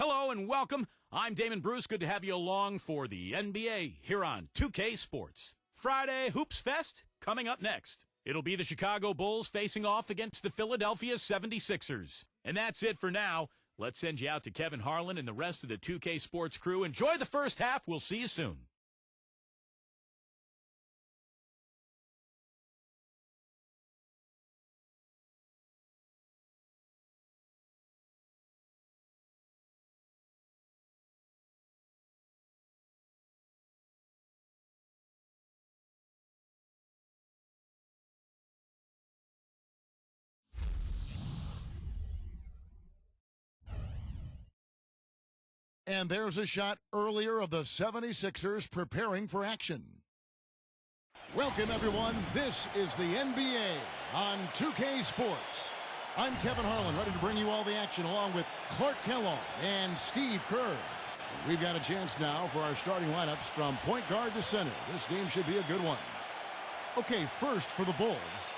Hello and welcome. I'm Damon Bruce. Good to have you along for the NBA here on 2K Sports. Friday Hoops Fest coming up next. It'll be the Chicago Bulls facing off against the Philadelphia 76ers. And that's it for now. Let's send you out to Kevin Harlan and the rest of the 2K Sports crew. Enjoy the first half. We'll see you soon. And there's a shot earlier of the 76ers preparing for action. Welcome, everyone. This is the NBA on 2K Sports. I'm Kevin Harlan, ready to bring you all the action along with Clark Kellogg and Steve Kerr. We've got a chance now for our starting lineups from point guard to center. This game should be a good one. Okay, first for the Bulls.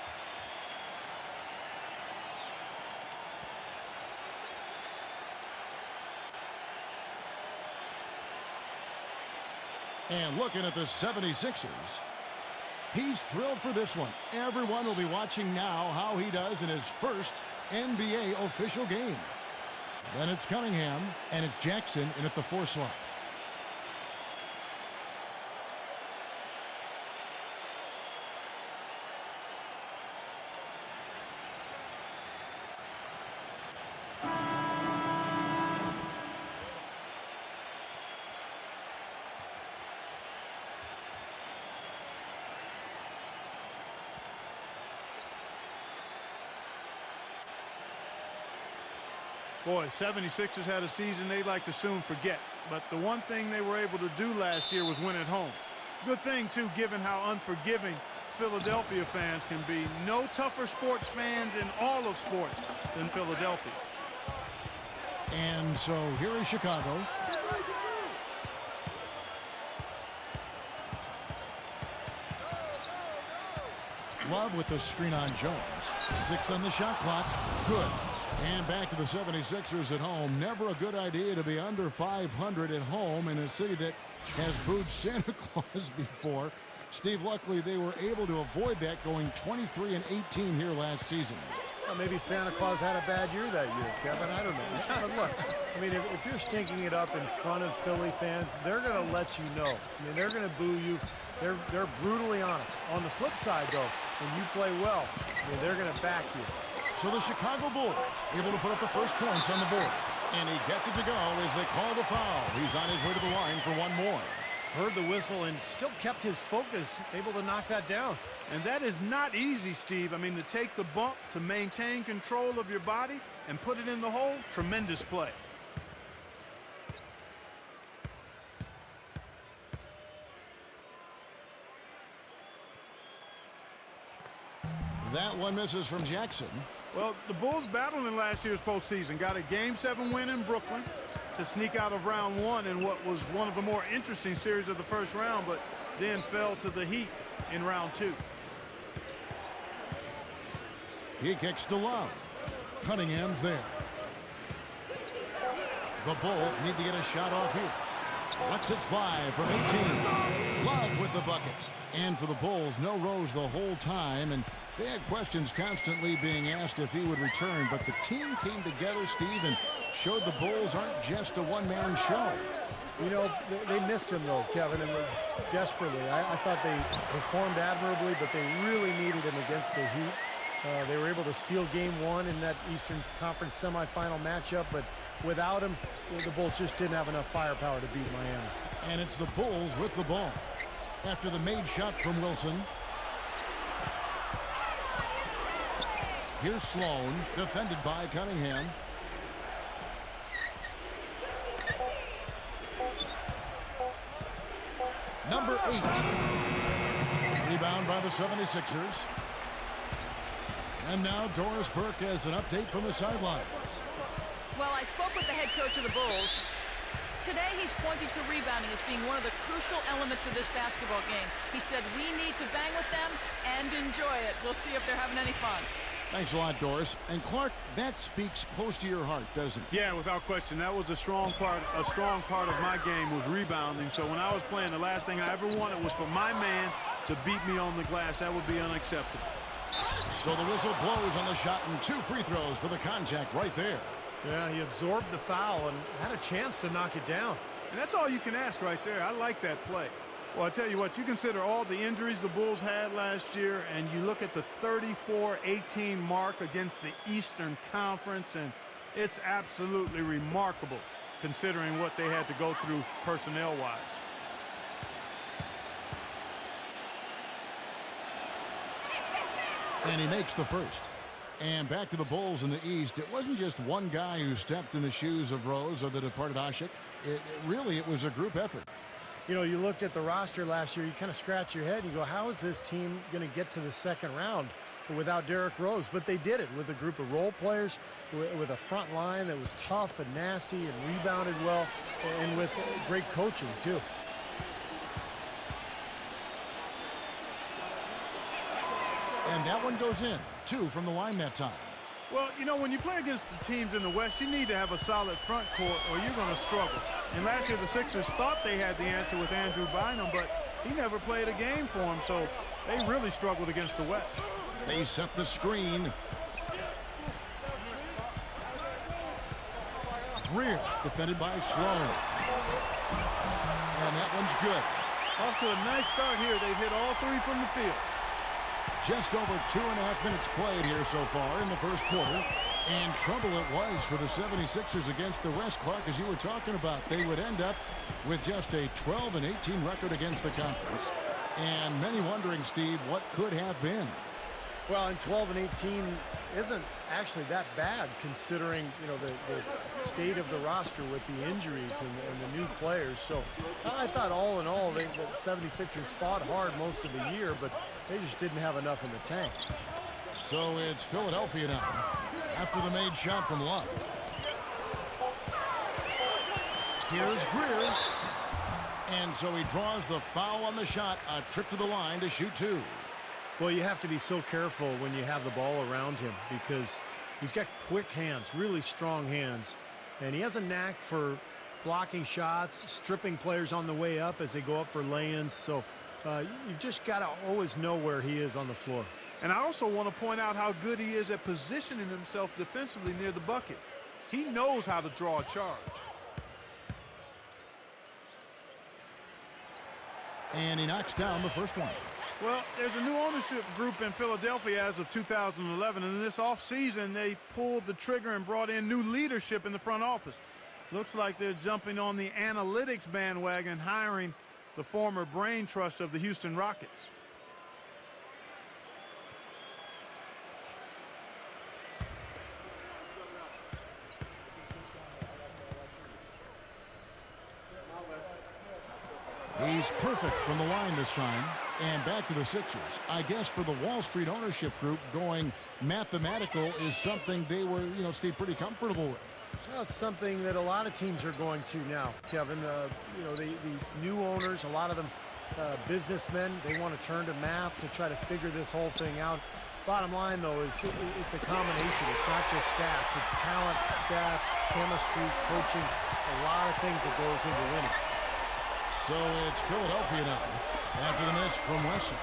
And looking at the 76ers, he's thrilled for this one. Everyone will be watching now how he does in his first NBA official game. Then it's Cunningham, and it's Jackson in at the 4 slot. Boy, 76ers had a season they'd like to soon forget. But the one thing they were able to do last year was win at home. Good thing, too, given how unforgiving Philadelphia fans can be. No tougher sports fans in all of sports than Philadelphia. And so here is Chicago. Love with the screen on Jones. 6 on the shot clock. Good. And back to the 76ers at home. Never a good idea to be under 500 at home in a city that has booed Santa Claus before. Steve, luckily they were able to avoid that, going 23-18 here last season. Well, maybe Santa Claus had a bad year that year, Kevin. I don't know. But look, I mean, if you're stinking it up in front of Philly fans, they're going to let you know. I mean, they're going to boo you. They're brutally honest. On the flip side, though, when you play well, I mean, they're going to back you. So the Chicago Bulls able to put up the first points on the board. And he gets it to go as they call the foul. He's on his way to the line for one more. Heard the whistle and still kept his focus, able to knock that down. And that is not easy, Steve. I mean, to take the bump, to maintain control of your body, and put it in the hole, tremendous play. That one misses from Jackson. Well, the Bulls battled in last year's postseason. Got a Game 7 win in Brooklyn to sneak out of round 1 in what was one of the more interesting series of the first round, but then fell to the Heat in round 2. He kicks to Love. Cunningham's there. The Bulls need to get a shot off here. Lets it fly from 18. Love with the bucket. And for the Bulls, no Rose the whole time, and they had questions constantly being asked if he would return, but the team came together, Steve, and showed the Bulls aren't just a one-man show. You know, they missed him, though, Kevin, and desperately. I thought they performed admirably, but they really needed him against the Heat. They were able to steal Game 1 in that Eastern Conference semifinal matchup, but without him, the Bulls just didn't have enough firepower to beat Miami. And it's the Bulls with the ball. After the made shot from Wilson. Here's Sloan, defended by Cunningham. Number 8. Rebound by the 76ers. And now Doris Burke has an update from the sidelines. Well, I spoke with the head coach of the Bulls. Today, he's pointing to rebounding as being one of the crucial elements of this basketball game. He said we need to bang with them and enjoy it. We'll see if they're having any fun. Thanks a lot, Doris. And Clark, that speaks close to your heart, doesn't it? Yeah, without question. That was a strong part of my game was rebounding. So when I was playing, the last thing I ever wanted was for my man to beat me on the glass. That would be unacceptable. So the whistle blows on the shot and 2 free throws for the contact right there. Yeah, he absorbed the foul and had a chance to knock it down. And that's all you can ask right there. I like that play. Well, I tell you what, you consider all the injuries the Bulls had last year, and you look at the 34-18 mark against the Eastern Conference, and it's absolutely remarkable considering what they had to go through personnel-wise. And he makes the first. And back to the Bulls in the East. It wasn't just one guy who stepped in the shoes of Rose or the departed Ashik. Really, it was a group effort. You know, you looked at the roster last year, you kind of scratch your head. You go, how is this team going to get to the second round without Derrick Rose? But they did it with a group of role players, with a front line that was tough and nasty and rebounded well, and with great coaching, too. And that one goes in. 2 from the line that time. Well, you know, when you play against the teams in the West, you need to have a solid front court or you're going to struggle. And last year, the Sixers thought they had the answer with Andrew Bynum, but he never played a game for them, so they really struggled against the West. They set the screen. Greer, defended by Sloan. And that one's good. Off to a nice start here. They've hit all 3 from the field. Just over 2.5 minutes played here so far in the first quarter. And trouble it was for the 76ers against the West, Clark, as you were talking about. They would end up with just a 12-18 record against the conference. And many wondering, Steve, what could have been. Well, and 12-18 isn't actually that bad considering, you know, the state of the roster with the injuries and the new players. So I thought all in all, the 76ers fought hard most of the year, but they just didn't have enough in the tank. So it's Philadelphia now after the made shot from Love. Here's Greer. And so he draws the foul on the shot, a trip to the line to shoot 2. Well, you have to be so careful when you have the ball around him because he's got quick hands, really strong hands, and he has a knack for blocking shots, stripping players on the way up as they go up for lay-ins. So you've just got to always know where he is on the floor. And I also want to point out how good he is at positioning himself defensively near the bucket. He knows how to draw a charge. And he knocks down the first one. Well, there's a new ownership group in Philadelphia as of 2011, and in this offseason, they pulled the trigger and brought in new leadership in the front office. Looks like they're jumping on the analytics bandwagon, hiring the former brain trust of the Houston Rockets. He's perfect from the line this time. And back to the Sixers. I guess for the Wall Street ownership group, going mathematical is something they were, you know, Steve, pretty comfortable with. Well, it's something that a lot of teams are going to now, Kevin. You know, the new owners, a lot of them businessmen, they want to turn to math to try to figure this whole thing out. Bottom line, though, is it's a combination. It's not just stats. It's talent, stats, chemistry, coaching, a lot of things that goes into winning. So it's Philadelphia now after the miss from Wesson.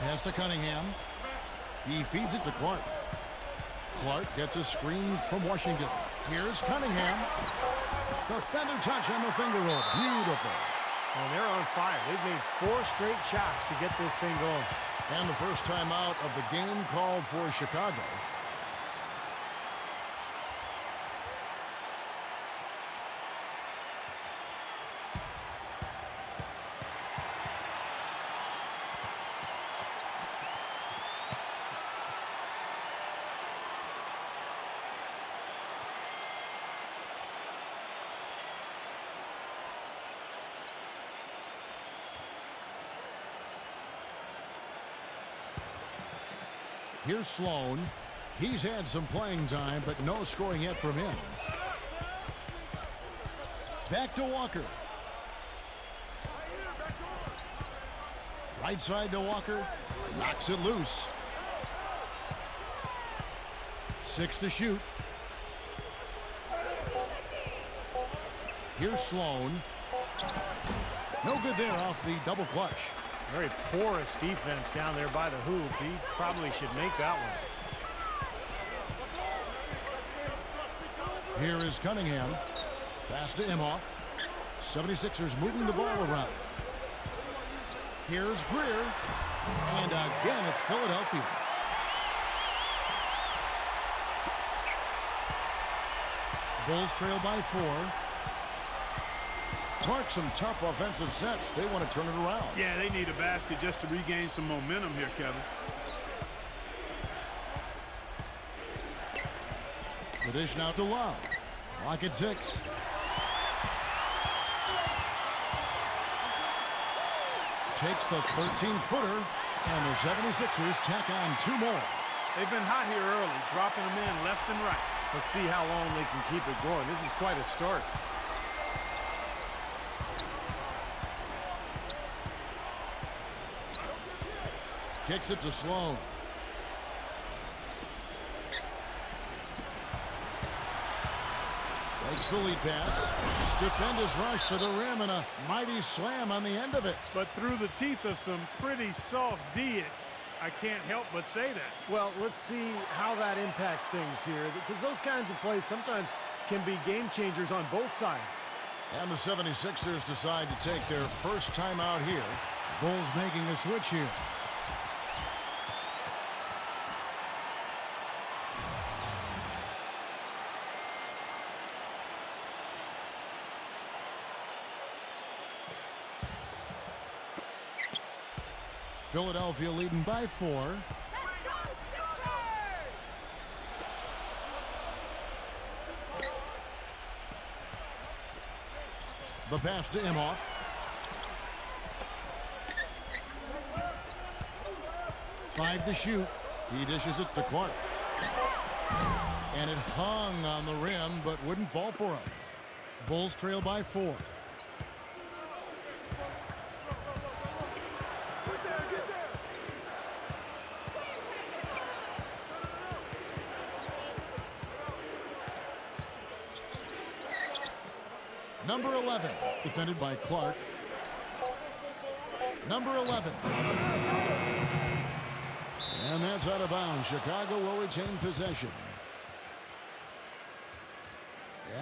Pass to Cunningham. He feeds it to Clark. Clark gets a screen from Washington. Here's Cunningham. The feather touch on the finger roll. Beautiful. And they're on fire. They've made 4 straight shots to get this thing going. And the first time out of the game called for Chicago. Here's Sloan. He's had some playing time, but no scoring yet from him. Back to Walker. Right Right side to Walker. Knocks it loose. 6 to shoot. Here's Sloan. No good there off the double clutch. Very porous defense down there by the hoop. He probably should make that one. Here is Cunningham. Pass to Imhoff. 76ers moving the ball around. Here's Greer. And again, it's Philadelphia. Bulls trail by 4. Clark, some tough offensive sets. They want to turn it around. Yeah, they need a basket just to regain some momentum here, Kevin. The dish now to Love. Clock at 6. Takes the 13-footer, and the 76ers tack on 2 more. They've been hot here early, dropping them in left and right. Let's see how long they can keep it going. This is quite a start. Kicks it to Sloan. Takes the lead pass. Stupendous rush to the rim and a mighty slam on the end of it. But through the teeth of some pretty soft D, I can't help but say that. Well, let's see how that impacts things here, because those kinds of plays sometimes can be game changers on both sides. And the 76ers decide to take their first timeout here. Bulls making a switch here. Philadelphia leading by 4. The pass to Imhoff. Five to shoot. He dishes it to Clark. And it hung on the rim, but wouldn't fall for him. Bulls trail by 4. Number 11, defended by Clark. Number 11. And that's out of bounds. Chicago will retain possession.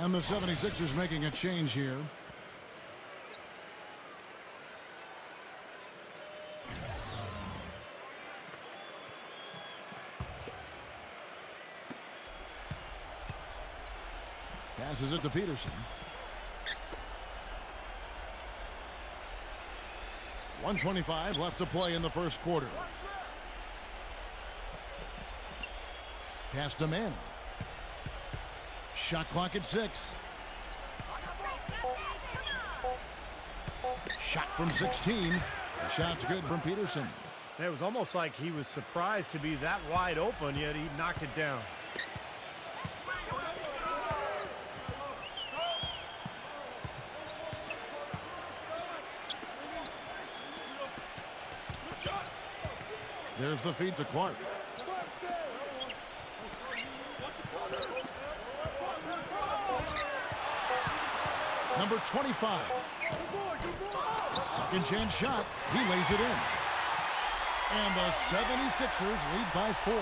And the 76ers making a change here. Passes it to Peterson. 1:25 left to play in the first quarter. Pass to Manning. Shot clock at 6. Shot from 16. The shot's good from Peterson. It was almost like he was surprised to be that wide open, yet he knocked it down. There's the feed to Clark. Number 25. Second chance shot. He lays it in. And the 76ers lead by 4.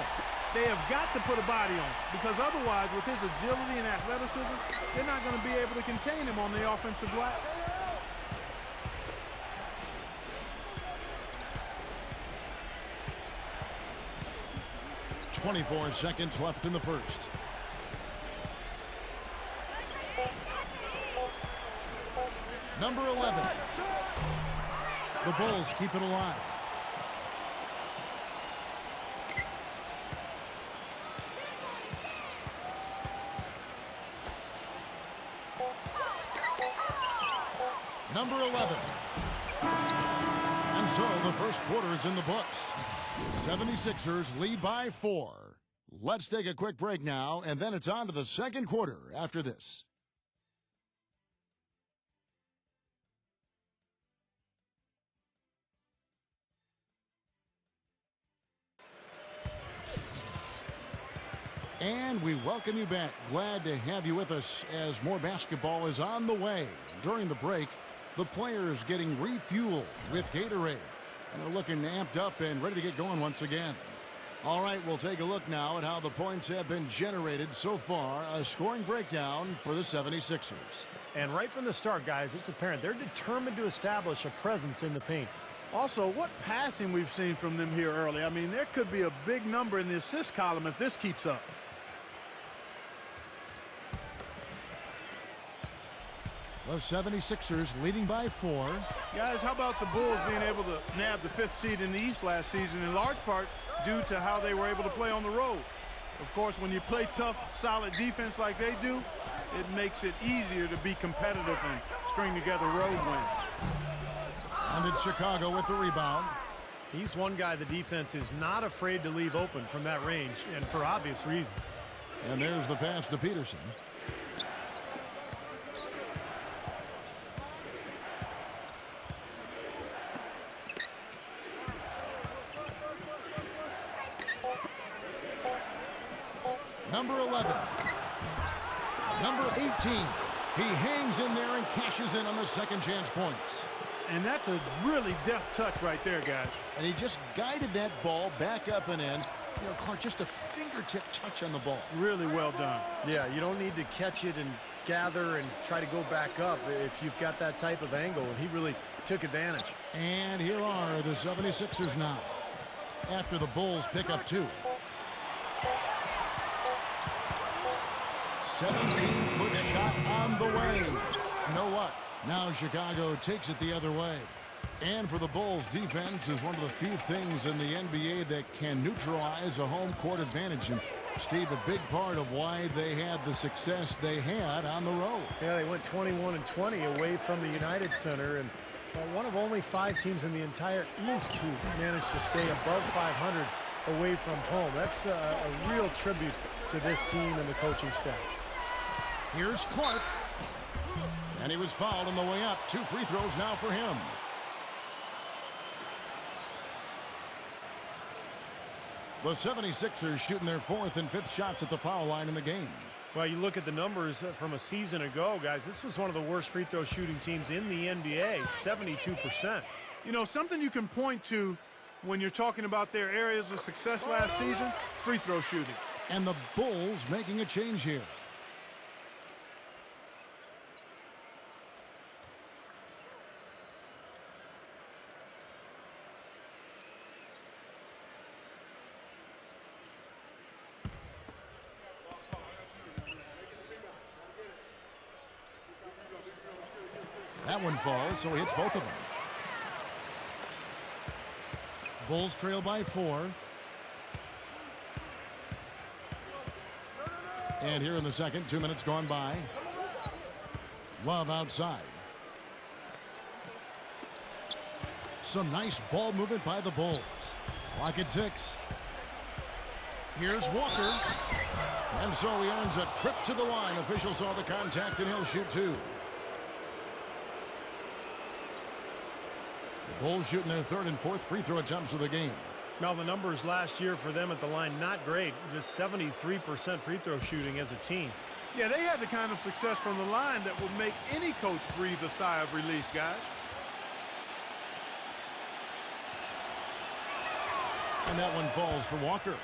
They have got to put a body on him, because otherwise, with his agility and athleticism, they're not going to be able to contain him on the offensive glass. .24 seconds left in the first. Number 11. The Bulls keep it alive. Number 11. And so the first quarter is in the books. 76ers lead by 4. Let's take a quick break now, and then it's on to the second quarter after this. And we welcome you back. Glad to have you with us as more basketball is on the way. During the break, the players getting refueled with Gatorade. And they're looking amped up and ready to get going once again. All right, we'll take a look now at how the points have been generated so far. A scoring breakdown for the 76ers. And right from the start, guys, it's apparent they're determined to establish a presence in the paint. Also, what passing we've seen from them here early. I mean, there could be a big number in the assist column if this keeps up. The 76ers leading by 4. Guys, how about the Bulls being able to nab the 5th seed in the East last season, in large part due to how they were able to play on the road? Of course, when you play tough, solid defense like they do, it makes it easier to be competitive and string together road wins. And it's Chicago with the rebound. He's one guy the defense is not afraid to leave open from that range, and for obvious reasons. And there's the pass to Peterson. Number 11. Number 18. He hangs in there and cashes in on the second chance points. And that's a really deft touch right there, guys. And he just guided that ball back up and in. You know, Clark, just a fingertip touch on the ball. Really well done. Yeah, you don't need to catch it and gather and try to go back up if you've got that type of angle, and he really took advantage. And here are the 76ers now, after the Bulls pick up 2. 17-foot shot on the way. You know what? Now Chicago takes it the other way. And for the Bulls, defense is one of the few things in the NBA that can neutralize a home court advantage. And Steve, a big part of why they had the success they had on the road. Yeah, they went 21-20 away from the United Center, and one of only 5 teams in the entire East who managed to stay above 500 away from home. That's a real tribute to this team and the coaching staff. Here's Clark. And he was fouled on the way up. 2 free throws now for him. The 76ers shooting their 4th and 5th shots at the foul line in the game. Well, you look at the numbers from a season ago, guys. This was one of the worst free throw shooting teams in the NBA, 72%. You know, something you can point to when you're talking about their areas of success last season, free throw shooting. And the Bulls making a change here. That one falls, so he hits both of them. Bulls trail by 4. And here in the second, 2 minutes gone by. Love outside. Some nice ball movement by the Bulls. Clock at 6. Here's Walker. And so he earns a trip to the line. Official saw the contact, and he'll shoot 2. Bulls shooting their 3rd and 4th free throw attempts of the game. Now, the numbers last year for them at the line, not great. Just 73% free throw shooting as a team. Yeah, they had the kind of success from the line that would make any coach breathe a sigh of relief, guys. And that one falls for Walker.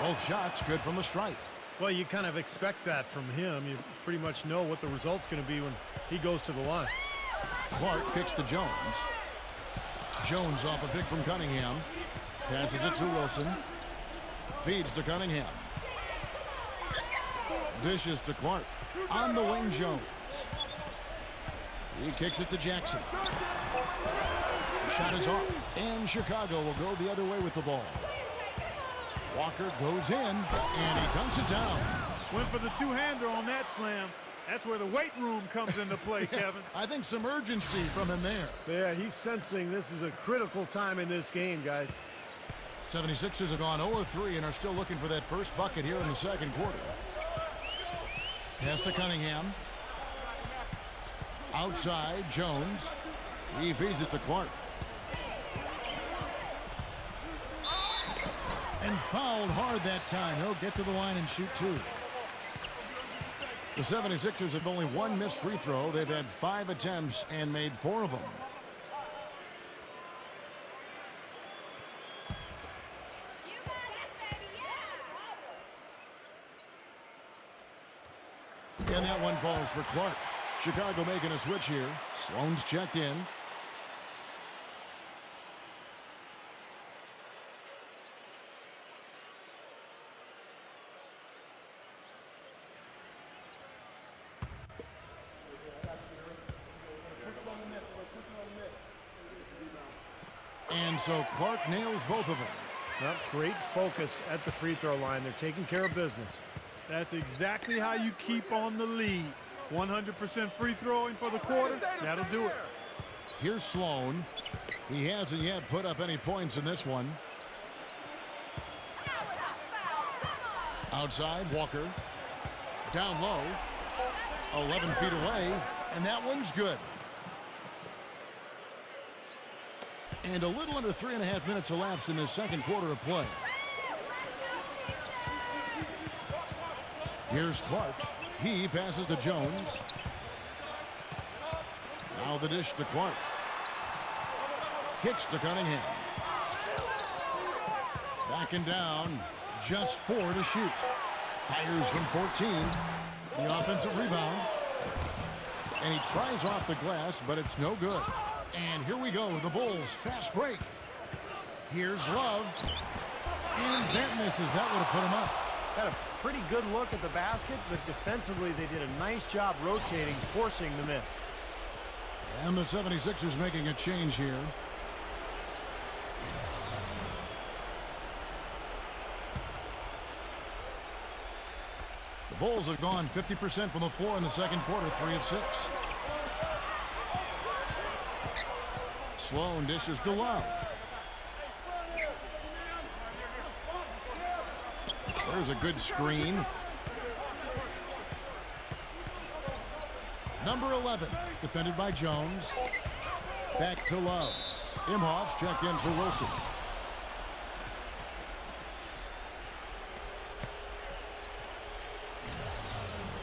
Both shots good from the stripe. Well, you kind of expect that from him. You pretty much know what the result's going to be when he goes to the line. Clark kicks to Jones. Jones off a pick from Cunningham. Passes it to Wilson. Feeds to Cunningham. Dishes to Clark. On the wing, Jones. He kicks it to Jackson. The shot is off. And Chicago will go the other way with the ball. Walker goes in, and he dunks it down. Went for the two-hander on that slam. That's where the weight room comes into play, Kevin. I think some urgency from him there. Yeah, he's sensing this is a critical time in this game, guys. 76ers have gone 0-3 and are still looking for that first bucket here in the second quarter. Pass to Cunningham. Outside, Jones. He feeds it to Clark. And fouled hard that time. He'll get to the line and shoot two. The 76ers have only one missed free throw. They've had 5 attempts and made 4 of them. And that one falls for Clark. Chicago making a switch here. Sloan's checked in. And so Clark nails both of them. Well, great focus at the free throw line. They're taking care of business. That's exactly how you keep on the lead. 100% free throwing for the quarter. That'll do it. Here's Sloan. He hasn't yet put up any points in this one. Outside, Walker. Down low. 11 feet away. And that one's good. And a little under 3.5 minutes elapsed in this second quarter of play. Here's Clark. He passes to Jones. Now the dish to Clark. Kicks to Cunningham. Backing down. Just 4 to shoot. Fires from 14. The offensive rebound. And he tries off the glass, but it's no good. And here we go. The Bulls fast break. Here's Love. And that misses. That would have put him up. Got a pretty good look at the basket, but defensively they did a nice job rotating, forcing the miss. And the 76ers making a change here. The Bulls have gone 50% from the floor in the second quarter, 3 of 6. Sloan dishes to Love. There's a good screen. Number 11, defended by Jones. Back to Love. Imhoff's checked in for Wilson.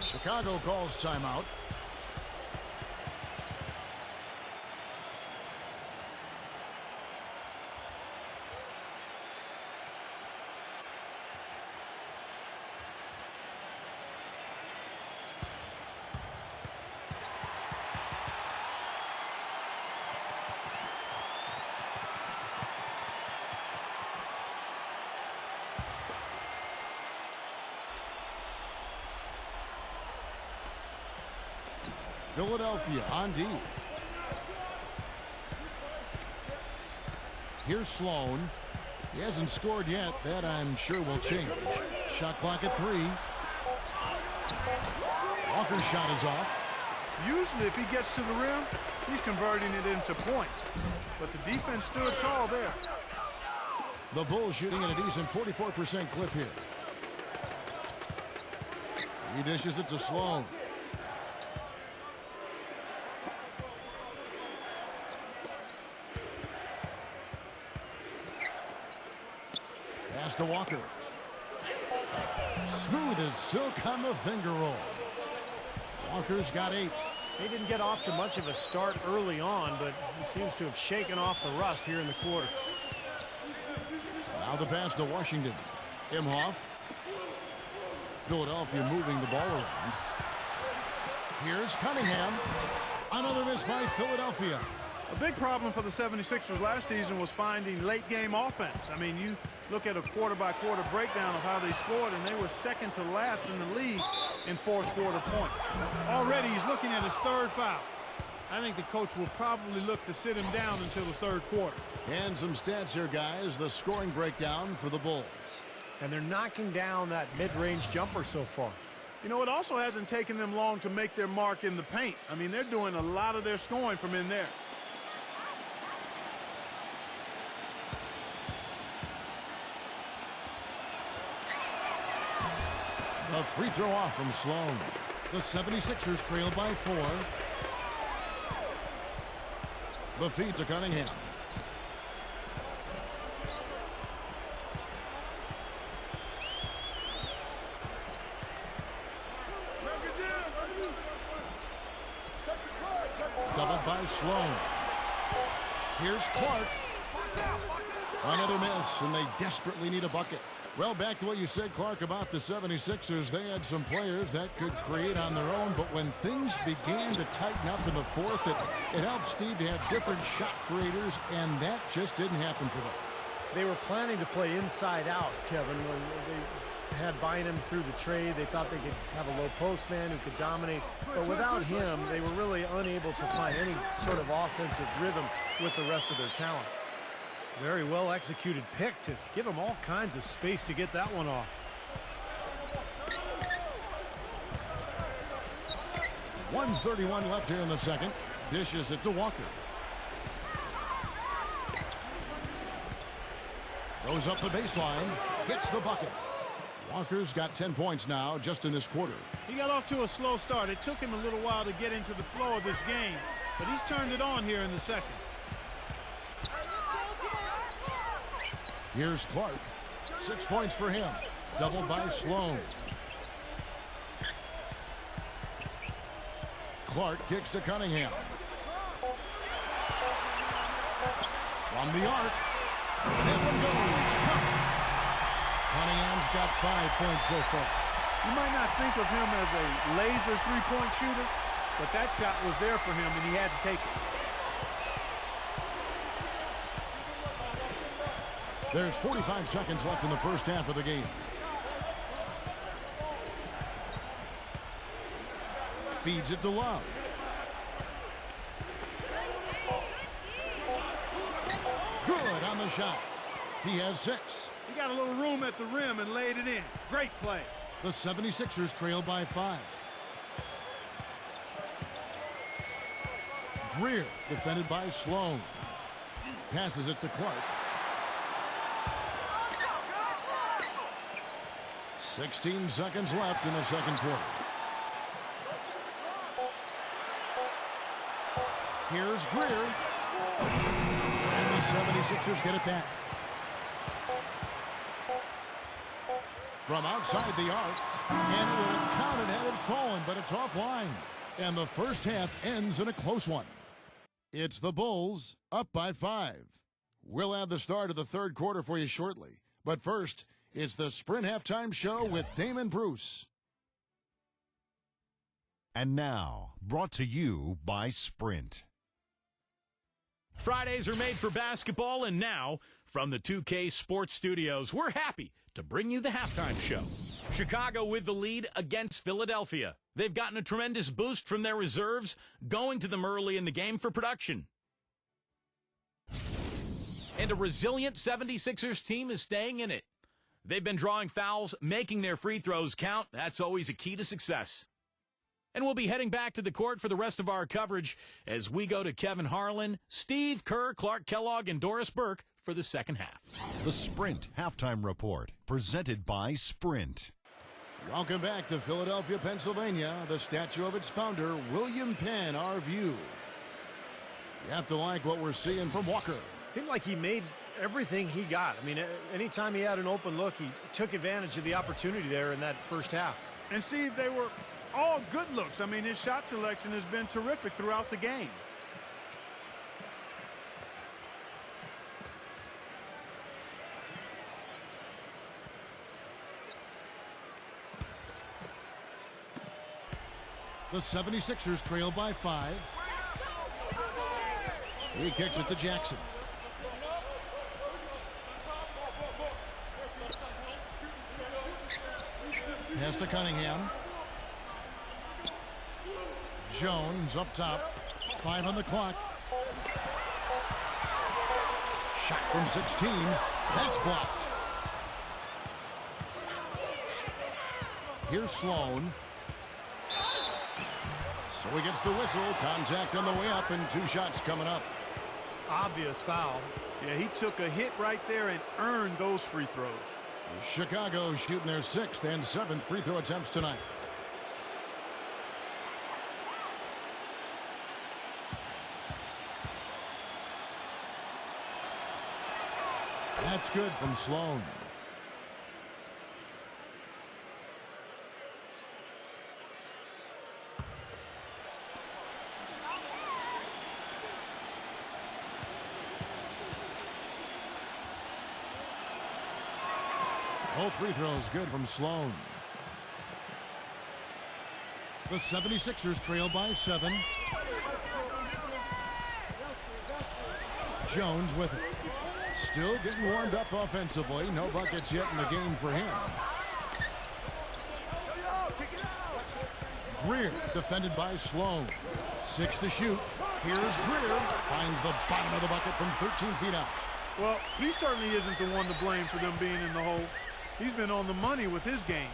Chicago calls timeout. Philadelphia on D. Here's Sloan. He hasn't scored yet. That I'm sure will change. Shot clock at 3. Walker's shot is off. Usually if he gets to the rim, he's converting it into points. But the defense stood tall there. The Bulls shooting at a decent 44% clip here. He dishes it to Sloan. Pass to Walker. Smooth as silk on the finger roll. Walker's got 8. They didn't get off to much of a start early on, but he seems to have shaken off the rust here in the quarter. Now the pass to Washington. Imhoff. Philadelphia moving the ball around. Here's Cunningham. Another miss by Philadelphia. A big problem for the 76ers last season was finding late-game offense. I mean, you look at a quarter-by-quarter breakdown of how they scored, and they were second to last in the league in fourth-quarter points. Already he's looking at his 3rd foul. I think the coach will probably look to sit him down until the 3rd quarter. And some stats here, guys. The scoring breakdown for the Bulls. And they're knocking down that mid-range jumper so far. You know, it also hasn't taken them long to make their mark in the paint. I mean, they're doing a lot of their scoring from in there. The free throw off from Sloan. The 76ers trail by 4. The feed to Cunningham. Doubled by Sloan. Here's Clark. Another miss, and they desperately need a bucket. Well, back to what you said, Clark, about the 76ers. They had some players that could create on their own, but when things began to tighten up in the fourth, it helped Steve to have different shot creators, and that just didn't happen for them. They were planning to play inside out, Kevin, when they had Bynum through the trade. They thought they could have a low post man who could dominate, but without him, they were really unable to find any sort of offensive rhythm with the rest of their talent. Very well executed pick to give him all kinds of space to get that one off. .131 left here in the second. Dishes it to Walker. Goes up the baseline. Gets the bucket. Walker's got 10 points now just in this quarter. He got off to a slow start. It took him a little while to get into the flow of this game, but he's turned it on here in the second. Here's Clark. 6 points for him. Doubled by Sloan. Clark kicks to Cunningham. From the arc. That one goes. Cunningham's got 5 points so far. You might not think of him as a laser three-point shooter, but that shot was there for him, and he had to take it. There's 45 seconds left in the first half of the game. Feeds it to Love. Good on the shot. He has 6. He got a little room at the rim and laid it in. Great play. The 76ers trail by 5. Greer defended by Sloan. Passes it to Clark. 16 seconds left in the second quarter. Here's Greer. And the 76ers get it back. From outside the arc. And it would have counted had it fallen, but it's offline. And the first half ends in a close one. It's the Bulls up by 5. We'll have the start of the third quarter for you shortly. But first, it's the Sprint Halftime Show with Damon Bruce. And now, brought to you by Sprint. Fridays are made for basketball, and now, from the 2K Sports Studios, we're happy to bring you the halftime show. Chicago with the lead against Philadelphia. They've gotten a tremendous boost from their reserves, going to them early in the game for production. And a resilient 76ers team is staying in it. They've been drawing fouls, making their free throws count. That's always a key to success. And we'll be heading back to the court for the rest of our coverage as we go to Kevin Harlan, Steve Kerr, Clark Kellogg, and Doris Burke for the second half. The Sprint Halftime Report, presented by Sprint. Welcome back to Philadelphia, Pennsylvania. The statue of its founder, William Penn, our view. You have to like what we're seeing from Walker. Seemed like he made everything he got. I mean, anytime he had an open look, he took advantage of the opportunity there in that first half. And Steve, they were all good looks. I mean, his shot selection has been terrific throughout the game. The 76ers trail by 5. He kicks it to Jackson. Pass to Cunningham. Jones up top. 5 on the clock. Shot from 16. That's blocked. Here's Sloan. So he gets the whistle. Contact on the way up and 2 shots coming up. Obvious foul. Yeah, he took a hit right there and earned those free throws. Chicago shooting their 6th and 7th free throw attempts tonight. That's good from Sloan. Both free throws good from Sloan. The 76ers trail by 7. Jones with it. Still getting warmed up offensively. No buckets yet in the game for him. Greer defended by Sloan. 6 to shoot. Here's Greer. Finds the bottom of the bucket from 13 feet out. Well, he certainly isn't the one to blame for them being in the hole. He's been on the money with his game.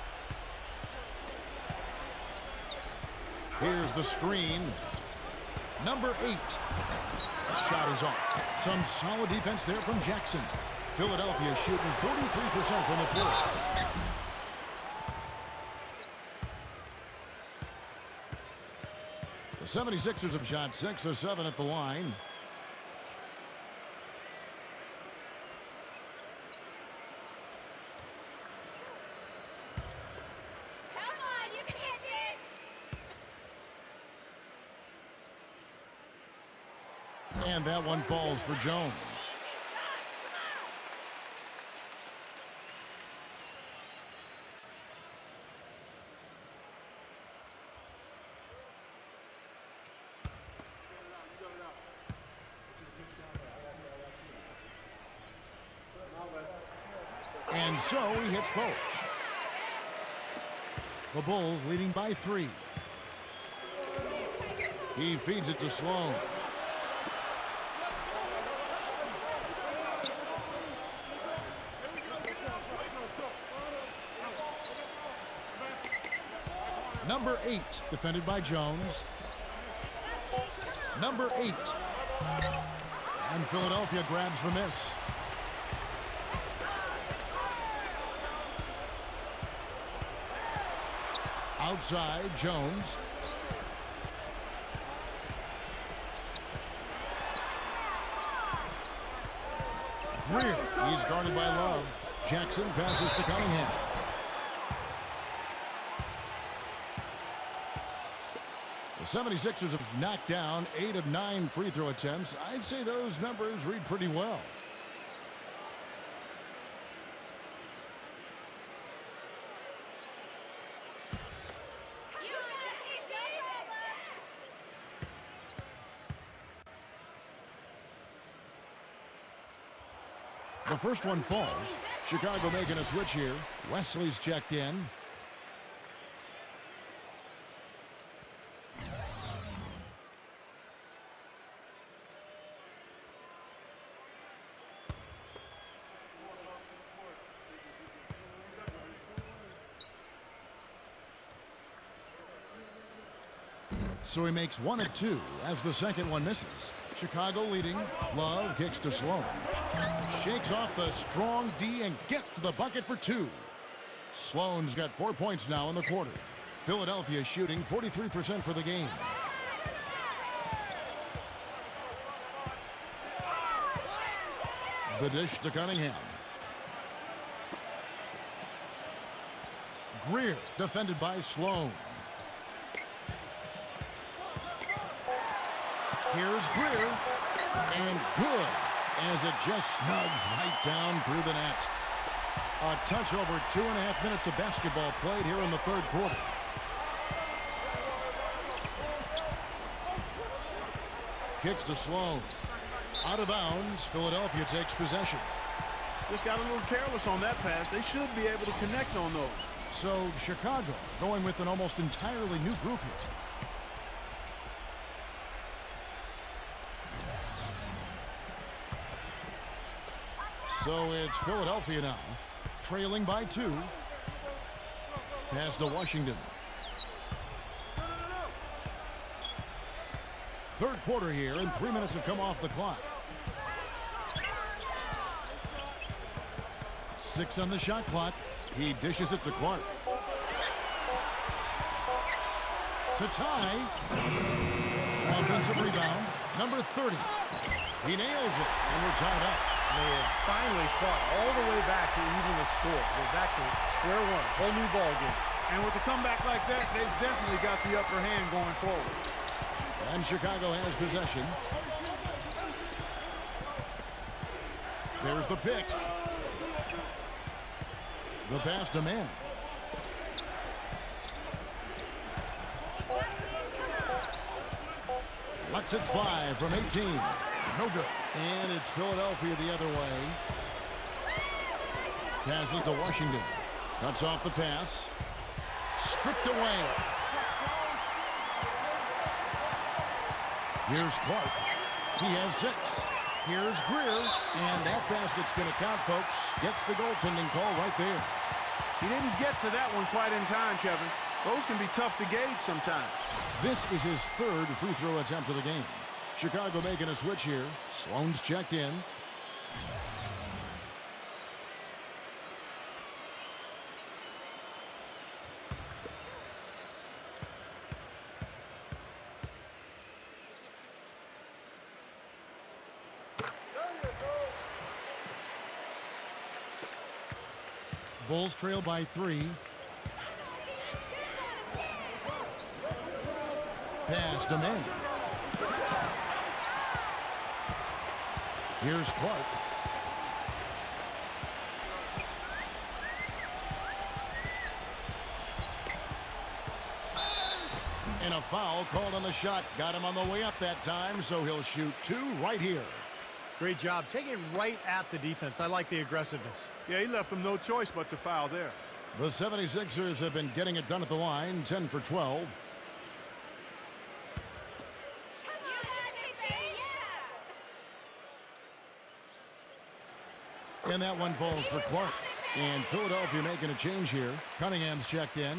Here's the screen. Number 8. Shot is off. Some solid defense there from Jackson. Philadelphia shooting 43% from the floor. The 76ers have shot 6 of 7 at the line. And that one falls for Jones. And so he hits both. The Bulls leading by 3. He feeds it to Sloan. Number 8, defended by Jones. Number 8. And Philadelphia grabs the miss. Outside, Jones. Greer, he's guarded by Love. Jackson passes to Cunningham. The 76ers have knocked down 8 of 9 free throw attempts. I'd say those numbers read pretty well. The first one falls. Chicago making a switch here. Wesley's checked in. So he makes 1 of 2 as the second one misses. Chicago leading. Love kicks to Sloan. Shakes off the strong D and gets to the bucket for 2. Sloan's got 4 points now in the quarter. Philadelphia shooting 43% for the game. The dish to Cunningham. Greer defended by Sloan. Here's Greer, and good, as it just snugs right down through the net. A touch over 2.5 minutes of basketball played here in the third quarter. Kicks to Sloan. Out of bounds, Philadelphia takes possession. Just got a little careless on that pass. They should be able to connect on those. So Chicago going with an almost entirely new group here. So it's Philadelphia now, trailing by 2. Pass to Washington. Third quarter here, and 3 minutes have come off the clock. 6 on the shot clock. He dishes it to Clark. To tie. Offensive rebound. Number 30. He nails it, and we're tied up. They have finally fought all the way back to even the score. They're back to square one, whole new ball game. And with a comeback like that, they've definitely got the upper hand going forward. And Chicago has possession. There's the pick. The pass to man. Lets it fly from 18. No good. And it's Philadelphia the other way. Passes to Washington. Cuts off the pass. Stripped away. Here's Clark. He has 6. Here's Greer. And that basket's going to count, folks. Gets the goaltending call right there. He didn't get to that one quite in time, Kevin. Those can be tough to gauge sometimes. This is his 3rd free throw attempt of the game. Chicago making a switch here. Sloan's checked in. Bulls trail by 3. Pass to man. Here's Clark. And a foul called on the shot. Got him on the way up that time, so he'll shoot 2 right here. Great job. Take it right at the defense. I like the aggressiveness. Yeah, he left them no choice but to foul there. The 76ers have been getting it done at the line, 10 for 12. And that one falls for Clark. And Philadelphia making a change here. Cunningham's checked in.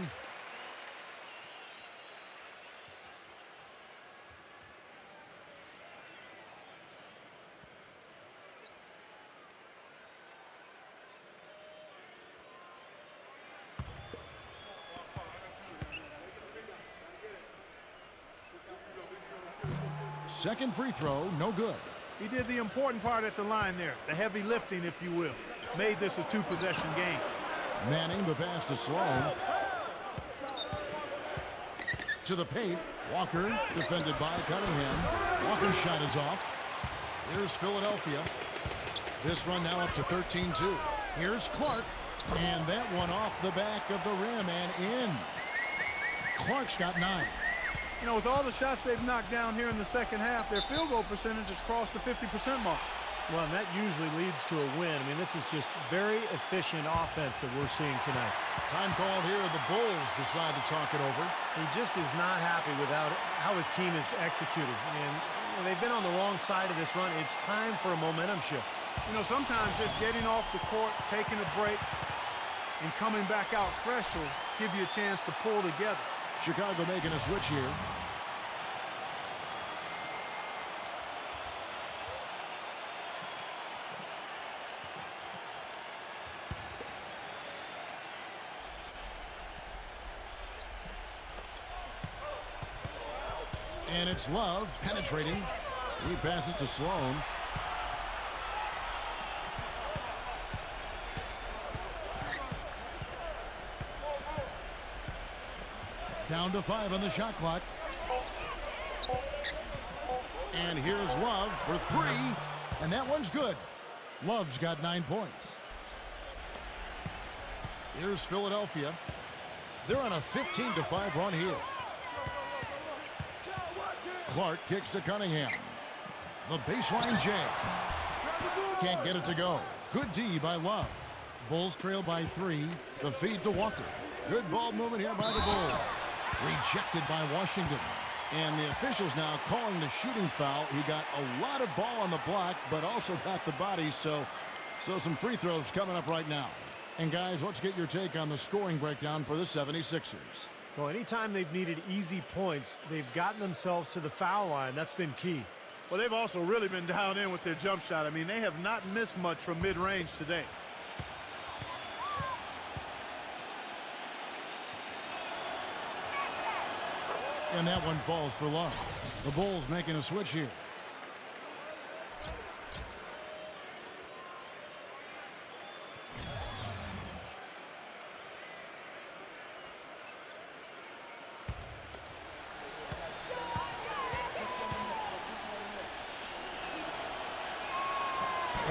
Second free throw, no good. He did the important part at the line there, the heavy lifting, if you will. Made this a 2-possession game. Manning the pass to Sloan. To the paint. Walker defended by Cunningham. Walker's shot is off. Here's Philadelphia. This run now up to 13-2. Here's Clark. And that one off the back of the rim and in. Clark's got 9. You know, with all the shots they've knocked down here in the second half, their field goal percentage has crossed the 50% mark. Well, and that usually leads to a win. I mean, this is just very efficient offense that we're seeing tonight. Time called here. The Bulls decide to talk it over. He just is not happy with how his team is executed. And they've been on the wrong side of this run. It's time for a momentum shift. You know, sometimes just getting off the court, taking a break, and coming back out fresh will give you a chance to pull together. Chicago making a switch here. And it's Love penetrating. He passes to Sloan. Down to 5 on the shot clock. And here's Love for 3. And that one's good. Love's got 9 points. Here's Philadelphia. They're on a 15-5 run here. Clark kicks to Cunningham. The baseline J. Can't get it to go. Good D by Love. Bulls trail by 3. The feed to Walker. Good ball movement here by the Bulls. Rejected by Washington. And the officials now calling the shooting foul. He got a lot of ball on the block, but also got the body, so some free throws coming up right now. And guys, let's get your take on the scoring breakdown for the 76ers. Well, anytime they've needed easy points, they've gotten themselves to the foul line. That's been key. Well, they've also really been down in with their jump shot. I mean, they have not missed much from mid-range today. And that one falls for love. The Bulls making a switch here.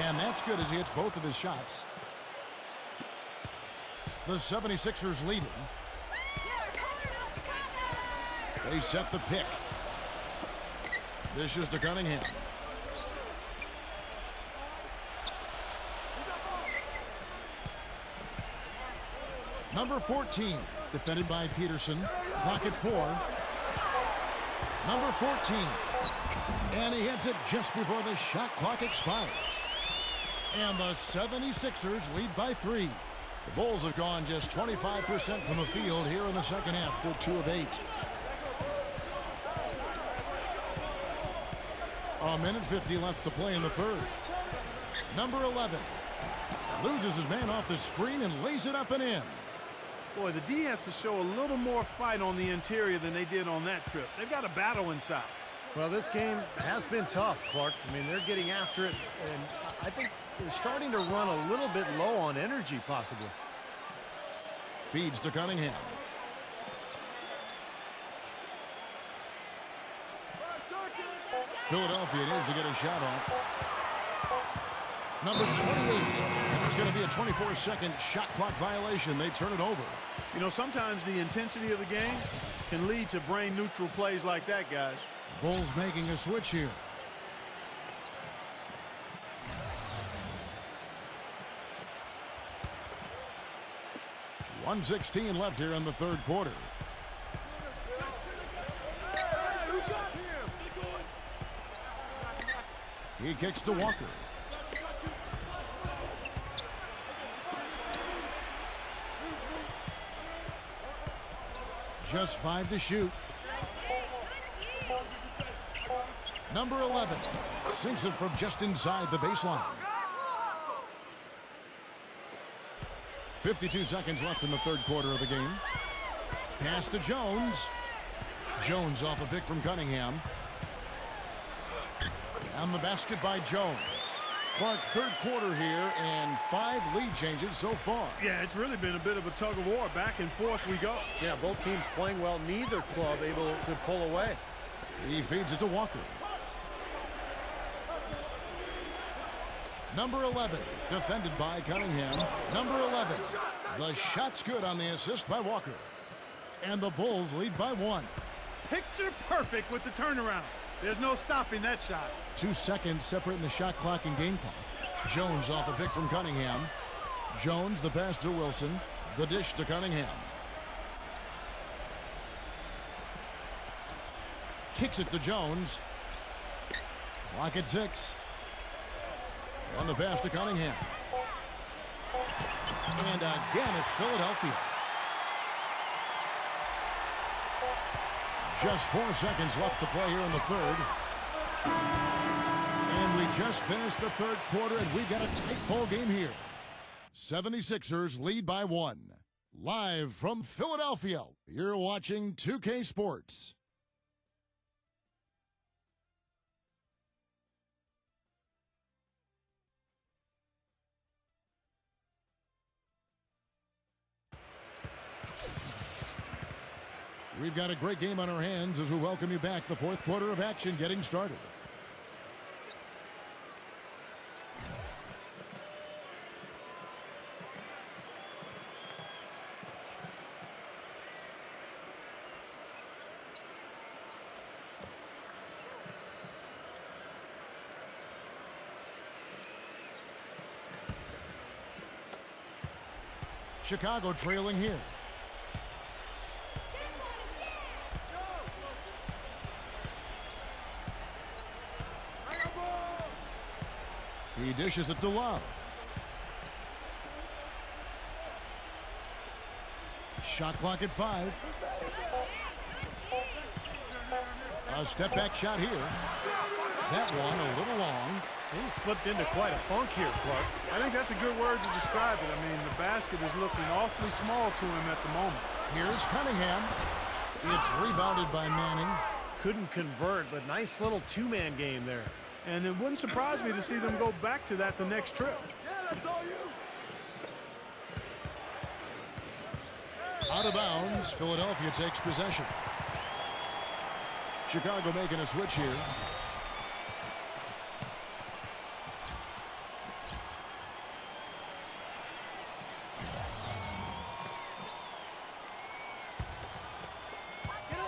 And that's good as he hits both of his shots. The 76ers leading. They set the pick. Dishes to Cunningham. Number 14, defended by Peterson. Clock at 4. Number 14. And he hits it just before the shot clock expires. And the 76ers lead by 3. The Bulls have gone just 25% from the field here in the second half. They're 2 of 8. A minute 50 left to play in the third. Number 11 loses his man off the screen and lays it up and in. Boy, the D has to show a little more fight on the interior than they did on that trip. They've got a battle inside. Well, this game has been tough, Clark. I mean, they're getting after it, and I think they're starting to run a little bit low on energy, possibly. Feeds to Cunningham. Philadelphia needs to get a shot off. Number 28. And it's going to be a 24-second shot clock violation. They turn it over. You know, sometimes the intensity of the game can lead to brain-neutral plays like that, guys. Bulls making a switch here. .116 left here in the third quarter. He kicks to Walker. Just 5 to shoot. Number 11 sinks it from just inside the baseline. 52 seconds left in the third quarter of the game. Pass to Jones. Jones off a pick from Cunningham. And the basket by Jones. Clark, third quarter here, and 5 lead changes so far. Yeah, it's really been a bit of a tug of war. Back and forth we go. Yeah, both teams playing well. Neither club able to pull away. He feeds it to Walker. Number 11, defended by Cunningham. Number 11, the shot's good on the assist by Walker. And the Bulls lead by 1. Picture perfect with the turnaround. There's no stopping that shot. 2 seconds separating the shot clock and game clock. Jones off a pick from Cunningham. Jones, the pass to Wilson. The dish to Cunningham. Kicks it to Jones. Clock at 6. And the pass to Cunningham. And again, it's Philadelphia. Just 4 seconds left to play here in the third. And we just finished the third quarter, and we got a tight ball game here. 76ers lead by 1. Live from Philadelphia, you're watching 2K Sports. We've got a great game on our hands as we welcome you back. The fourth quarter of action getting started. Chicago trailing here. He dishes it to Love. Shot clock at 5. A step back shot here. That one a little long. He slipped into quite a funk here, Clark. I think that's a good word to describe it. I mean, the basket is looking awfully small to him at the moment. Here's Cunningham. It's rebounded by Manning. Couldn't convert, but nice little two-man game there. And it wouldn't surprise me to see them go back to that the next trip. Out of bounds, Philadelphia takes possession. Chicago making a switch here.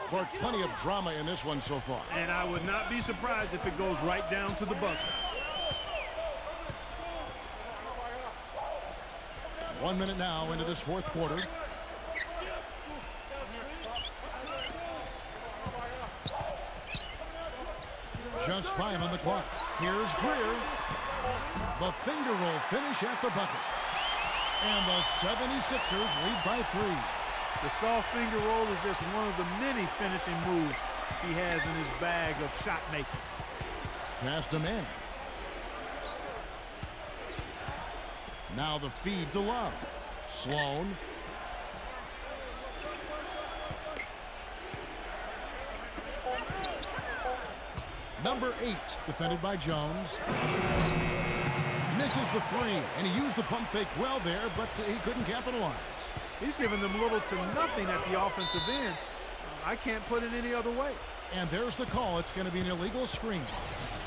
Clark, plenty of drama in this one so far. And I would not be surprised if it goes right down to the buzzer. 1 minute now into this fourth quarter. Just 5 on the clock. Here's Greer. The finger roll finish at the bucket. And the 76ers lead by 3. The soft finger roll is just one of the many finishing moves he has in his bag of shot making. Pass to Manning. Now the feed to Love. Sloan. Number 8, defended by Jones. Misses the 3, and he used the pump fake well there, but he couldn't capitalize. He's given them little to nothing at the offensive end. I can't put it any other way. And there's the call. It's going to be an illegal screen.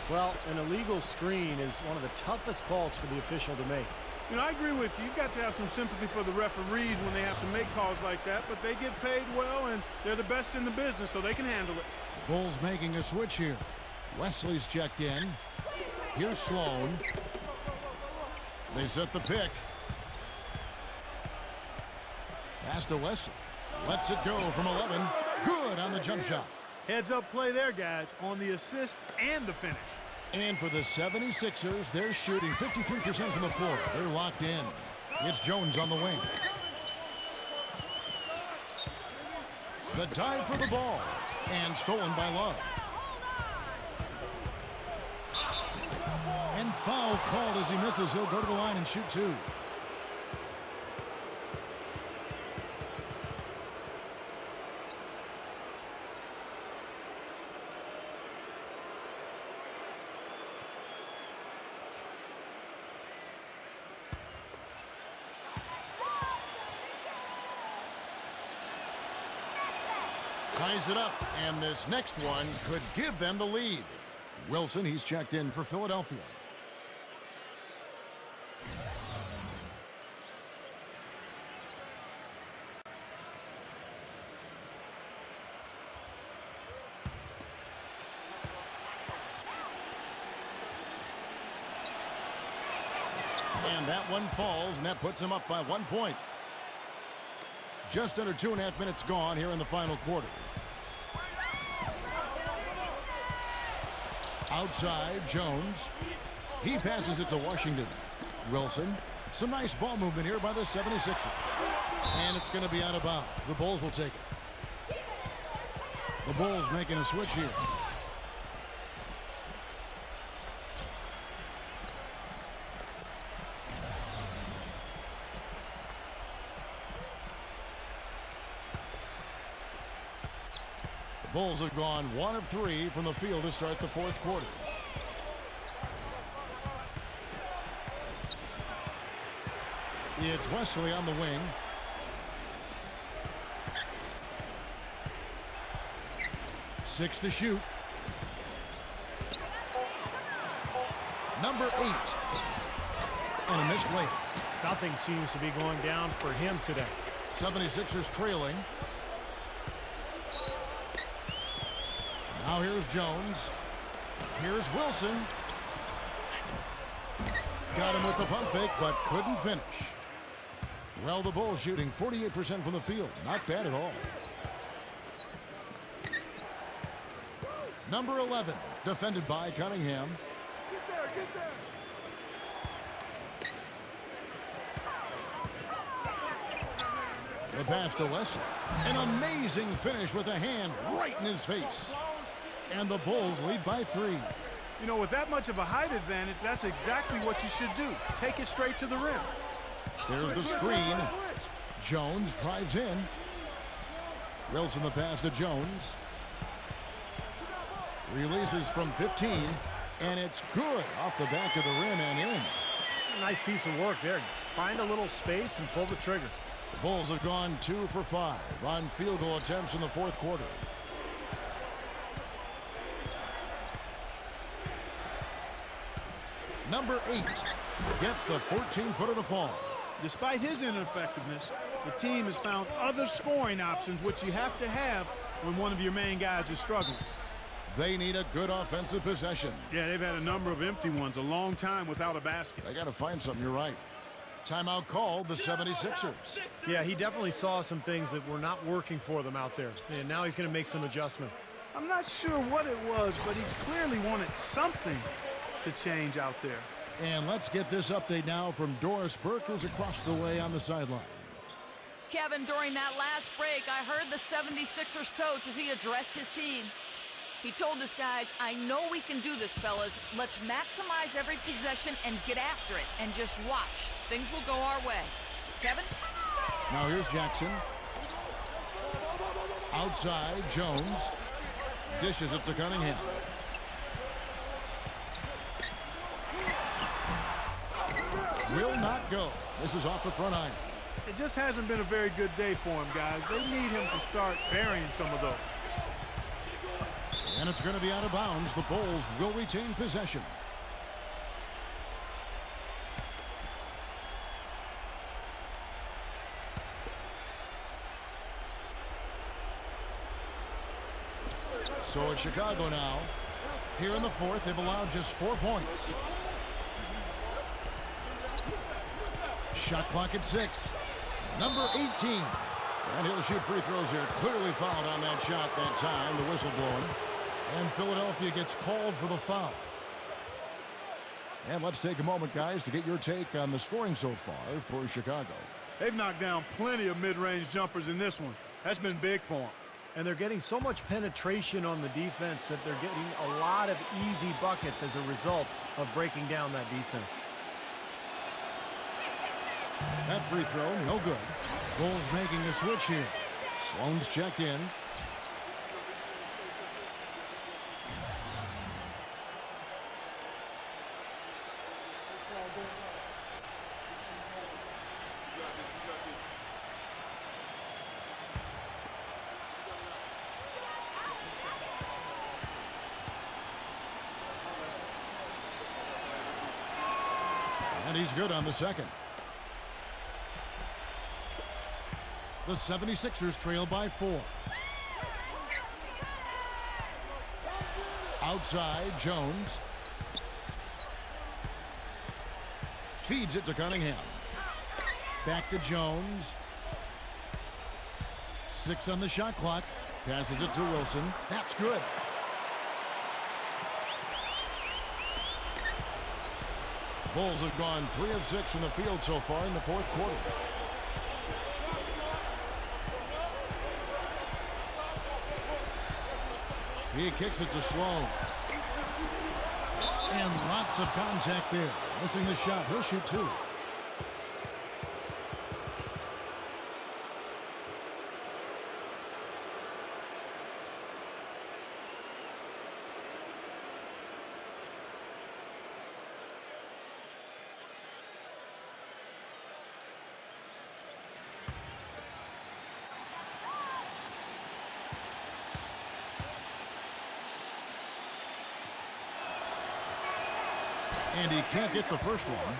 Well, an illegal screen is one of the toughest calls for the official to make. You know, I agree with you. You've got to have some sympathy for the referees when they have to make calls like that, but they get paid well, and they're the best in the business, so they can handle it. Bulls making a switch here. Wesley's checked in. Here's Sloan. They set the pick. Pass to Wesley. Lets it go from 11. Good on the jump shot. Heads up play there, guys, on the assist and the finish. And for the 76ers, they're shooting 53% from the floor. They're locked in. It's Jones on the wing. The dive for the ball. And stolen by Love. And foul called as he misses. He'll go to the line and shoot 2. Ties it up, and this next one could give them the lead. Wilson, he's checked in for Philadelphia. And that one falls, and that puts him up by 1 point. Just under 2.5 minutes gone here in the final quarter. Outside, Jones. He passes it to Washington. Wilson. Some nice ball movement here by the 76ers. And it's going to be out of bounds. The Bulls will take it. The Bulls making a switch here. Bulls have gone 1 of 3 from the field to start the fourth quarter. It's Wesley on the wing. Six to shoot. Number 8. And a missed layup. Nothing seems to be going down for him today. 76ers trailing. Now here's Jones. Here's Wilson. Got him with the pump fake, but couldn't finish. Well, the Bulls shooting 48% from the field. Not bad at all. Number 11, defended by Cunningham. Get there. The pass to Wesley. An amazing finish with a hand right in his face. And the Bulls lead by 3. You know, with that much of a height advantage, that's exactly what you should do. Take it straight to the rim. There's the screen. Jones drives in. Wilson the pass to Jones. Releases from 15, and it's good off the back of the rim and in. Nice piece of work there. Find a little space and pull the trigger. The Bulls have gone 2 for 5 on field goal attempts in the fourth quarter. Number 8 gets the 14-footer to fall. Despite his ineffectiveness, the team has found other scoring options, which you have to have when one of your main guys is struggling. They need a good offensive possession. Yeah, they've had a number of empty ones, a long time without a basket. They got to find something, you're right. Timeout called, the 76ers. Yeah, he definitely saw some things that were not working for them out there, and now he's going to make some adjustments. I'm not sure what it was, but he clearly wanted something to change out there. And let's get this update now from Doris Burke, who's across the way on the sideline. Kevin, during that last break, I heard the 76ers coach as he addressed his team. He told his guys, I know we can do this, fellas. Let's maximize every possession and get after it and just watch. Things will go our way. Kevin? Now here's Jackson. Outside, Jones. Dishes it to Cunningham. Will not go. This is off the front iron. It just hasn't been a very good day for him, guys. They need him to start burying some of those. And it's going to be out of bounds. The Bulls will retain possession. So it's Chicago now. Here in the fourth, they've allowed just 4 points. Shot clock at 6. Number 18. And he'll shoot free throws here. Clearly fouled on that shot that time. The whistle blowing. And Philadelphia gets called for the foul. And let's take a moment, guys, to get your take on the scoring so far for Chicago. They've knocked down plenty of mid-range jumpers in this one. That's been big for them. And they're getting so much penetration on the defense that they're getting a lot of easy buckets as a result of breaking down that defense. That free throw, no good. Bulls making a switch here. Sloan's checked in. And he's good on the second. The 76ers trail by 4. Outside, Jones. Feeds it to Cunningham. Back to Jones. 6 on the shot clock. Passes it to Wilson. That's good. Bulls have gone 3 of 6 in the field so far in the fourth quarter. He kicks it to Sloan. And lots of contact there. Missing the shot. He'll shoot 2. And he can't get the first one.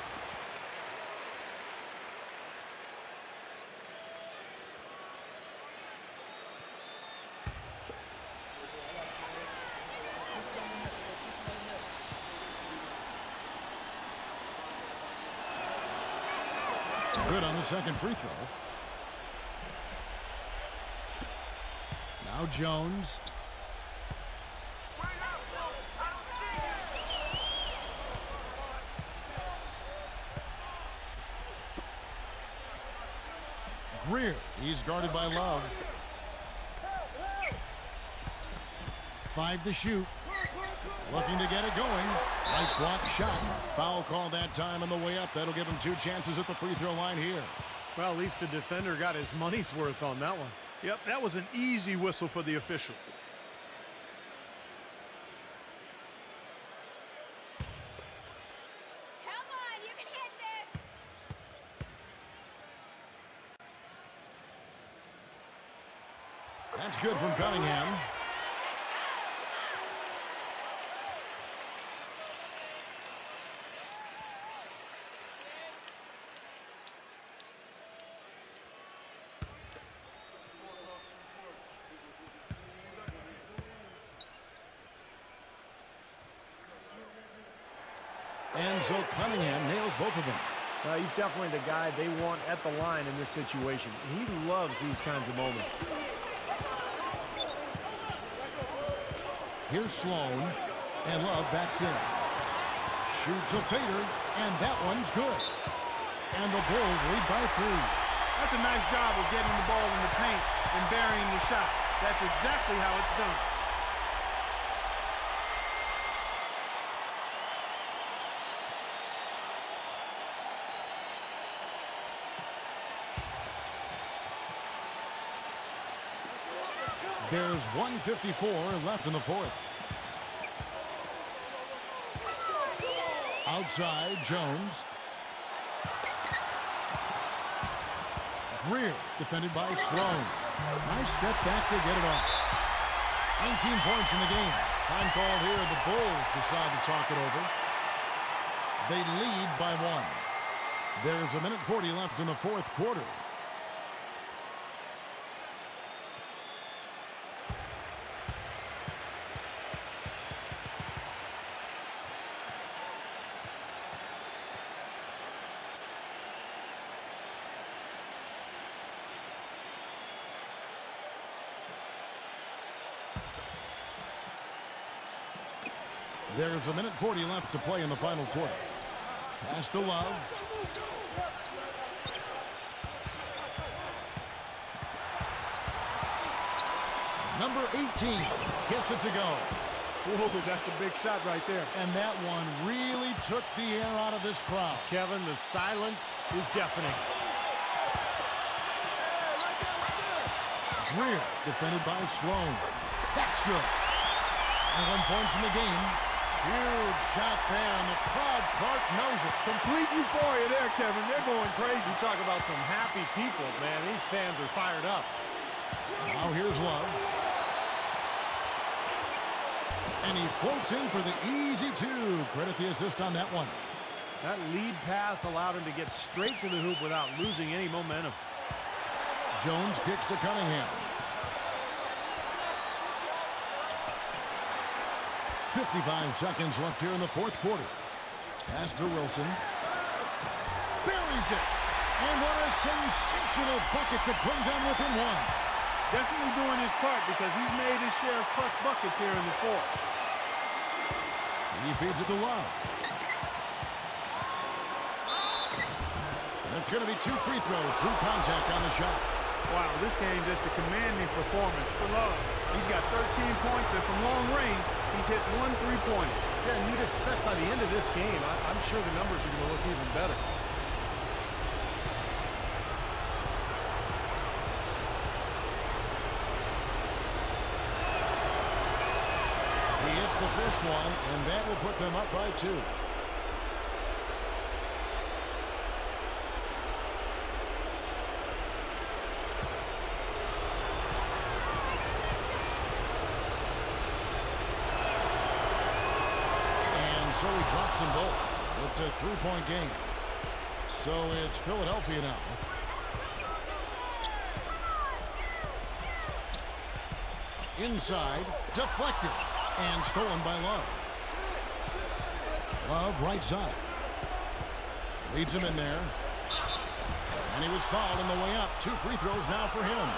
Good on the second free throw. Now Jones. Greer, he's guarded by Love. 5 to shoot. Looking to get it going. Right block shot. Foul call that time on the way up. That'll give him 2 chances at the free throw line here. Well, at least the defender got his money's worth on that one. Yep, that was an easy whistle for the official. Come on, you can hit this. That's good from Cunningham. And so Cunningham nails both of them. He's definitely the guy they want at the line in this situation. He loves these kinds of moments. Here's Sloan, and Love backs in. Shoots a fader, and that one's good. And the Bulls lead by 3. That's a nice job of getting the ball in the paint and burying the shot. That's exactly how it's done. There's 1:54 left in the fourth. Outside, Jones. Greer, defended by Sloan. Nice step back to get it off. 19 points in the game. Time called here. The Bulls decide to talk it over. They lead by 1. There's 1:40 left in the fourth quarter. There's 1:40 left to play in the final quarter. Pass to Love. Number 18 gets it to go. Whoa, that's a big shot right there. And that one really took the air out of this crowd. Kevin, the silence is deafening. Greer, defended by Sloan. That's good. 21 points in the game. Huge shot there, and the crowd, Clark, knows it. Complete euphoria there, Kevin. They're going crazy. You talk about some happy people, man. These fans are fired up. Now here's Love. And he floats in for the easy 2. Credit the assist on that one. That lead pass allowed him to get straight to the hoop without losing any momentum. Jones kicks to Cunningham. 55 seconds left here in the fourth quarter. Pass to Wilson. Buries it. And what a sensational bucket to bring them within 1. Definitely doing his part because he's made his share of clutch buckets here in the fourth. He feeds it to Love. And it's going to be 2 free throws. Drew contact on the shot. Wow, this game just a commanding performance for Love. He's got 13 points, and from long range, he's hit 1 3-pointer. Yeah, and you'd expect by the end of this game, I'm sure the numbers are going to look even better. He hits the first one, and that will put them up by 2. So he drops them both. It's a 3-point game. So it's Philadelphia now. Inside, deflected, and stolen by Love. Love, right side. Leads him in there. And he was fouled on the way up. 2 free throws now for him.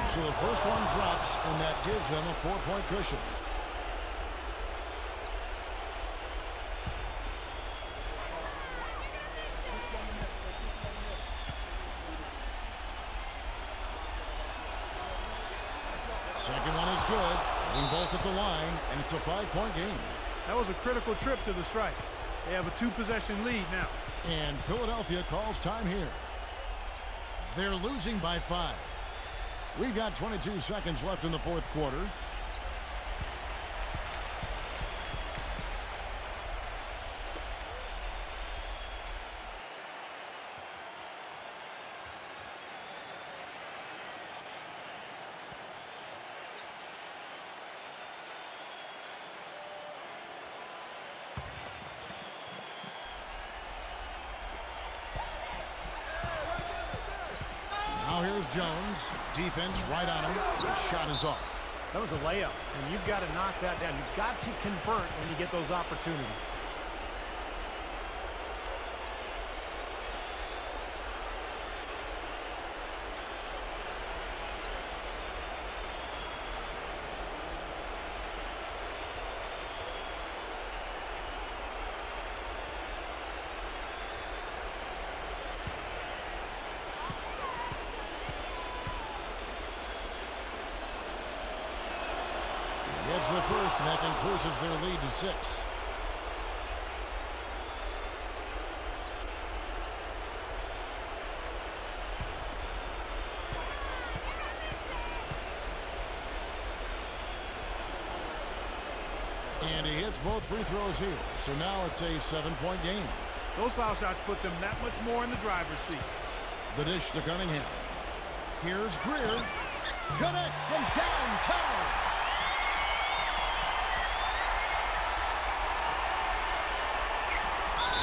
So the first one drops, and that gives them a 4-point cushion. good. Hitting both at the line, and it's a 5-point game. That was a critical trip to the strike. They have a 2-possession lead now. And Philadelphia calls time here. They're losing by 5. We've got 22 seconds left in the fourth quarter. Now here's Jones. Defense right on him. The shot is off. That was a layup, and you've got to knock that down. You've got to convert when you get those opportunities. Gets the first, and that increases their lead to 6. And he hits both free throws here. So now it's a 7-point game. Those foul shots put them that much more in the driver's seat. The dish to Cunningham. Here's Greer. Connects from downtown.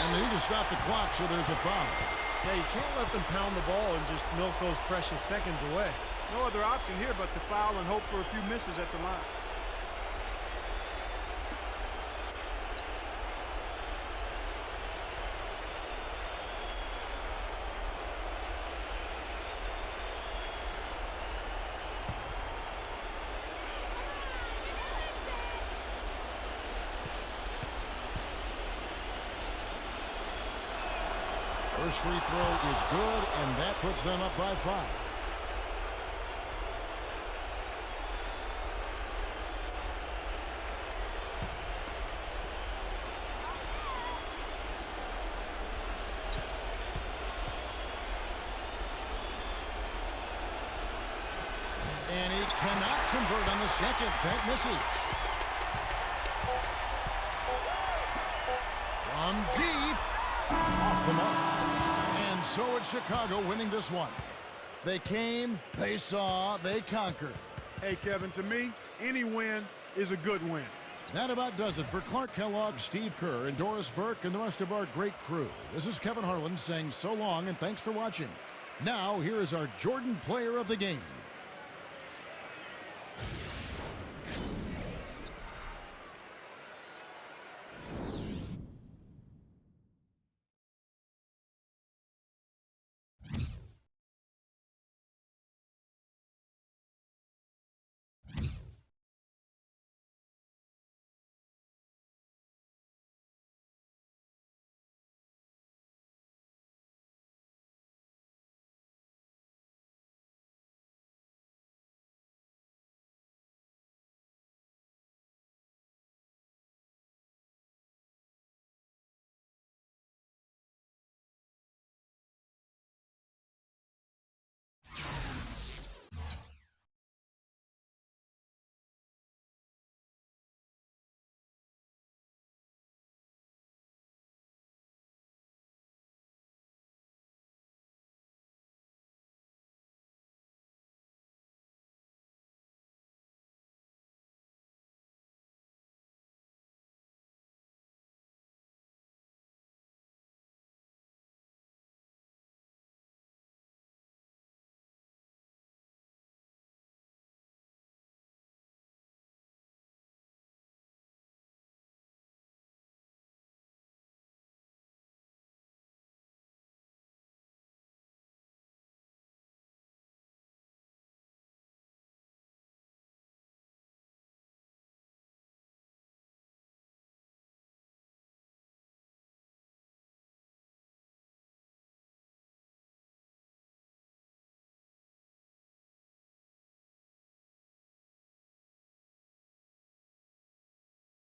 And they need to stop the clock, so there's a foul. Yeah, you can't let them pound the ball and just milk those precious seconds away. No other option here but to foul and hope for a few misses at the line. First free throw is good, and that puts them up by 5. And he cannot convert on the second. That misses. From deep. Off the mark. And so it's Chicago winning this one. They came, they saw, they conquered. Hey, Kevin, to me, any win is a good win. That about does it for Clark Kellogg, Steve Kerr, and Doris Burke, and the rest of our great crew. This is Kevin Harlan saying so long and thanks for watching. Now, here is our Jordan Player of the Game.